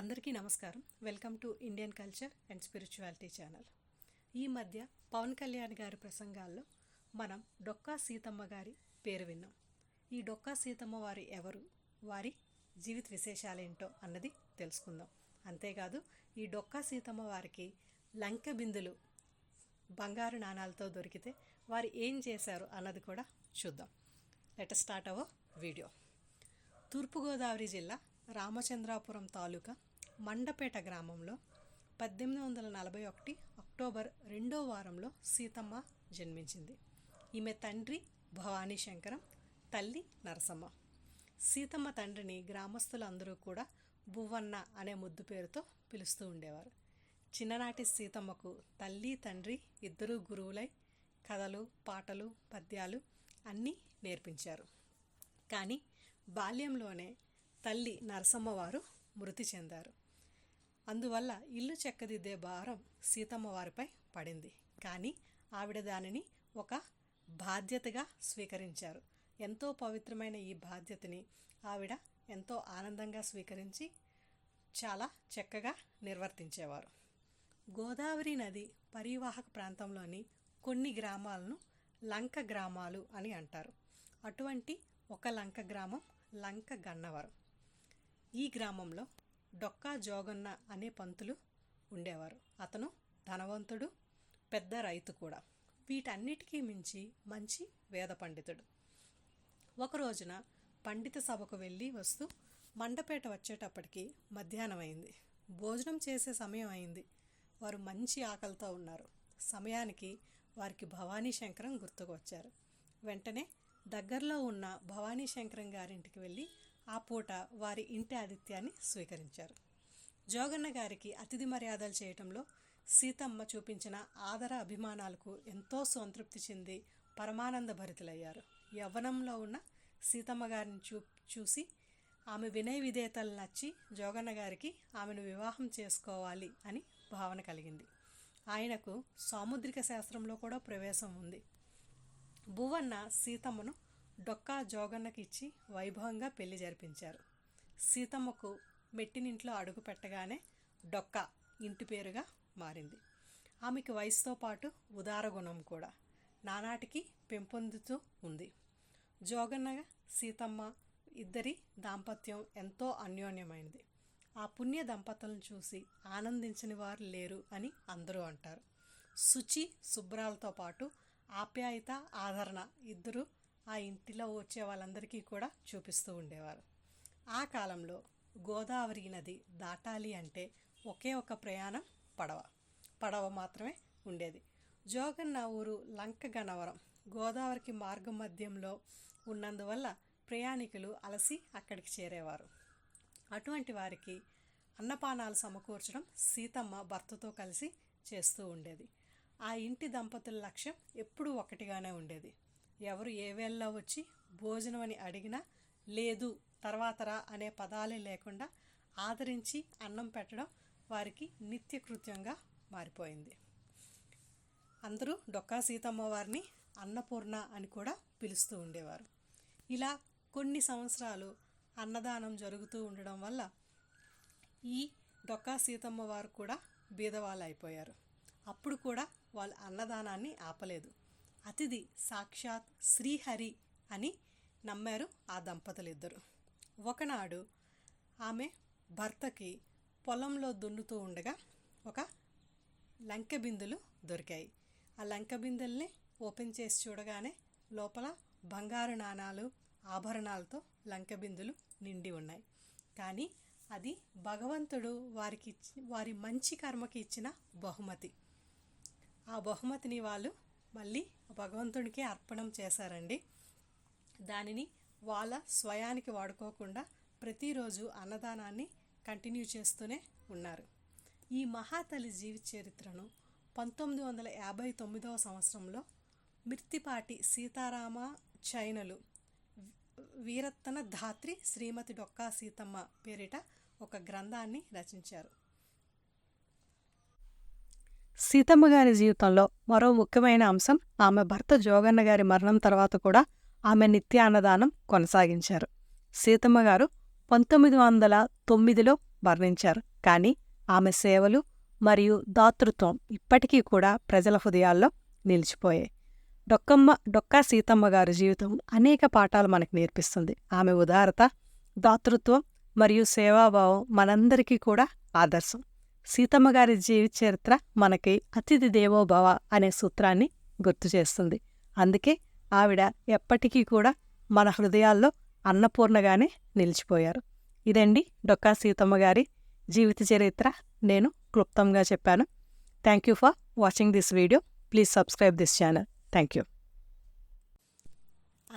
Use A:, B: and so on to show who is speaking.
A: అందరికీ నమస్కారం. Welcome to Indian culture and spirituality channel. ఈ మధ్య పవన్ కళ్యాణ్ గారి ప్రసంగాల్లో మనం డొక్కా సీతమ్మ గారి పేరు విన్నాం. ఈ డొక్కా సీతమ్మ వారి ఎవరు, వారి జీవిత విశేషాలేంటో అన్నది తెలుసుకుందాం. అంతేకాదు ఈ డొక్కా సీతమ్మ వారికి లంక బిందులు బంగారు నాణాలతో దొరికితే వారు ఏం చేశారు అన్నది కూడా చూద్దాం. Let us start our video. Turpu Godavari జిల్లా రామచంద్రాపురం తాలూకా మండపేట గ్రామంలో 1841 అక్టోబర్ 2వ వారంలో సీతమ్మ జన్మించింది. ఈమె తండ్రి భవానీ శంకరం, తల్లి నరసమ్మ. సీతమ్మ తండ్రిని గ్రామస్తులందరూ కూడా బువ్వన్న అనే ముద్దు పేరుతో పిలుస్తూ ఉండేవారు. చిన్ననాటి సీతమ్మకు తల్లి తండ్రి ఇద్దరూ గురువులై కథలు, పాటలు, పద్యాలు అన్నీ నేర్పించారు. కానీ బాల్యంలోనే తల్లి నరసమ్మ వారు మృతి చెందారు. అందువల్ల ఇల్లు చెక్కదిద్దే భారం సీతమ్మ వారిపై పడింది. కానీ ఆవిడ దానిని ఒక బాధ్యతగా స్వీకరించారు. ఎంతో పవిత్రమైన ఈ బాధ్యతని ఆవిడ ఎంతో ఆనందంగా స్వీకరించి చాలా చక్కగా నిర్వర్తించేవారు. గోదావరి నది పరివాహక ప్రాంతంలోని కొన్ని గ్రామాలను లంక గ్రామాలు అని అంటారు. అటువంటి ఒక లంక గ్రామం లంక గన్నవరం. ఈ గ్రామంలో డొక్కా జోగన్న అనే పంతులు ఉండేవారు. అతను ధనవంతుడు, పెద్ద రైతు కూడా. వీటన్నిటికీ మించి మంచి వేద పండితుడు. ఒక రోజున పండిత సభకు వెళ్ళి వస్తూ మండపేట వచ్చేటప్పటికి మధ్యాహ్నం అయింది. భోజనం చేసే సమయం అయింది. వారు మంచి ఆకలితో ఉన్నారు. సమయానికి వారికి భవానీ శంకరం గుర్తుకు వచ్చారు. వెంటనే దగ్గరలో ఉన్న భవానీ శంకరం గారింటికి వెళ్ళి ఆ పూట వారి ఇంటి ఆతిథ్యాన్ని స్వీకరించారు. జోగన్న గారికి అతిథి మర్యాదలు చేయటంలో సీతమ్మ చూపించిన ఆదర అభిమానాలకు ఎంతో సంతృప్తి చెంది పరమానంద భరితులయ్యారు. యవ్వనంలో ఉన్న సీతమ్మ గారిని చూసి ఆమె వినయ విధేయతలు నచ్చి జోగన్న గారికి ఆమెను వివాహం చేసుకోవాలి అని భావన కలిగింది. ఆయనకు సాముద్రిక శాస్త్రంలో కూడా ప్రవేశం ఉంది. బువ్వన్న సీతమ్మను డొక్కా జోగన్నకి ఇచ్చి వైభవంగా పెళ్లి జరిపించారు. సీతమ్మకు మెట్టినింట్లో అడుగు పెట్టగానే డొక్కా ఇంటి పేరుగా మారింది. ఆమెకి వయసుతో పాటు ఉదార గుణం కూడా నానాటికి పెంపొందుతూ ఉంది. జోగన్న సీతమ్మ ఇద్దరి దాంపత్యం ఎంతో అన్యోన్యమైనది. ఆ పుణ్య దంపతులను చూసి ఆనందించని వారు లేరు అని అందరూ అంటారు. శుచి శుభ్రాలతో పాటు ఆప్యాయత, ఆదరణ ఇద్దరు ఆ ఇంటిలో వచ్చే వాళ్ళందరికీ కూడా చూపిస్తూ ఉండేవారు. ఆ కాలంలో గోదావరి నది దాటాలి అంటే ఒకే ఒక ప్రయాణం పడవ మాత్రమే ఉండేది. జోగన్న ఊరు లంక గన్నవరం గోదావరికి మార్గ మధ్యంలో ఉన్నందువల్ల ప్రయాణికులు అలసి అక్కడికి చేరేవారు. అటువంటి వారికి అన్నపానాలు సమకూర్చడం సీతమ్మ భర్తతో కలిసి చేస్తూ ఉండేది. ఆ ఇంటి దంపతుల లక్ష్యం ఎప్పుడూ ఒకటిగానే ఉండేది. ఎవరు ఏ వేళలో వచ్చి భోజనం అని అడిగినా లేదు, తర్వాతరా అనే పదాలే లేకుండా ఆదరించి అన్నం పెట్టడం వారికి నిత్యకృత్యంగా మారిపోయింది. అందరూ డొక్కా సీతమ్మ వారిని అన్నపూర్ణ అని కూడా పిలుస్తూ ఉండేవారు. ఇలా కొన్ని సంవత్సరాలు అన్నదానం జరుగుతూ ఉండడం వల్ల ఈ డొక్కా సీతమ్మ వారు కూడా బీదవాళ్ళు అయిపోయారు. అప్పుడు కూడా వాళ్ళు అన్నదానాన్ని ఆపలేదు. అతిథి సాక్షాత్ శ్రీహరి అని నమ్మారు ఆ దంపతులిద్దరు. ఒకనాడు ఆమె భర్తకి పొలంలో దున్నుతూ ఉండగా ఒక లంక బిందులు దొరికాయి. ఆ లంక బిందెల్ని ఓపెన్ చేసి చూడగానే లోపల బంగారు నాణాలు, ఆభరణాలతో లంక బిందులు నిండి ఉన్నాయి. కానీ అది భగవంతుడు వారి మంచి కర్మకి ఇచ్చిన బహుమతి. ఆ బహుమతిని వాళ్ళు మళ్ళీ భగవంతుడికి అర్పణం చేశారండి. దానిని వాళ్ళ స్వయానికి వాడుకోకుండా ప్రతిరోజు అన్నదానాన్ని కంటిన్యూ చేస్తూనే ఉన్నారు. ఈ మహాతల్లి జీవిత చరిత్రను 1959వ సంవత్సరంలో మిర్తిపాటి సీతారామ చైనలు వీరత్తన ధాత్రి శ్రీమతి డొక్కా సీతమ్మ పేరిట ఒక గ్రంథాన్ని రచించారు. సీతమ్మ గారి జీవితంలో మరో ముఖ్యమైన అంశం ఆమె భర్త జోగన్న గారి మరణం తర్వాత కూడా ఆమె నిత్య అన్నదానం కొనసాగించారు. సీతమ్మ గారు 1909లో మరణించారు. కానీ ఆమె సేవలు మరియు దాతృత్వం ఇప్పటికీ కూడా ప్రజల హృదయాల్లో నిలిచిపోయాయి. డొక్కా సీతమ్మ గారి జీవితం అనేక పాఠాలు మనకు నేర్పిస్తుంది. ఆమె ఉదారత, దాతృత్వం మరియు సేవాభావం మనందరికీ కూడా ఆదర్శం. సీతమ్మ గారి జీవిత చరిత్ర మనకి అతిథి దేవోభవ అనే సూత్రాన్ని గుర్తు చేస్తుంది. అందుకే ఆవిడ ఎప్పటికీ కూడా మన హృదయాల్లో అన్నపూర్ణగానే నిలిచిపోయారు. ఇదండి డొక్కా సీతమ్మ గారి జీవిత చరిత్ర. నేను క్లుప్తంగా చెప్పాను. Thank you for watching this video. Please subscribe this channel. Thank you.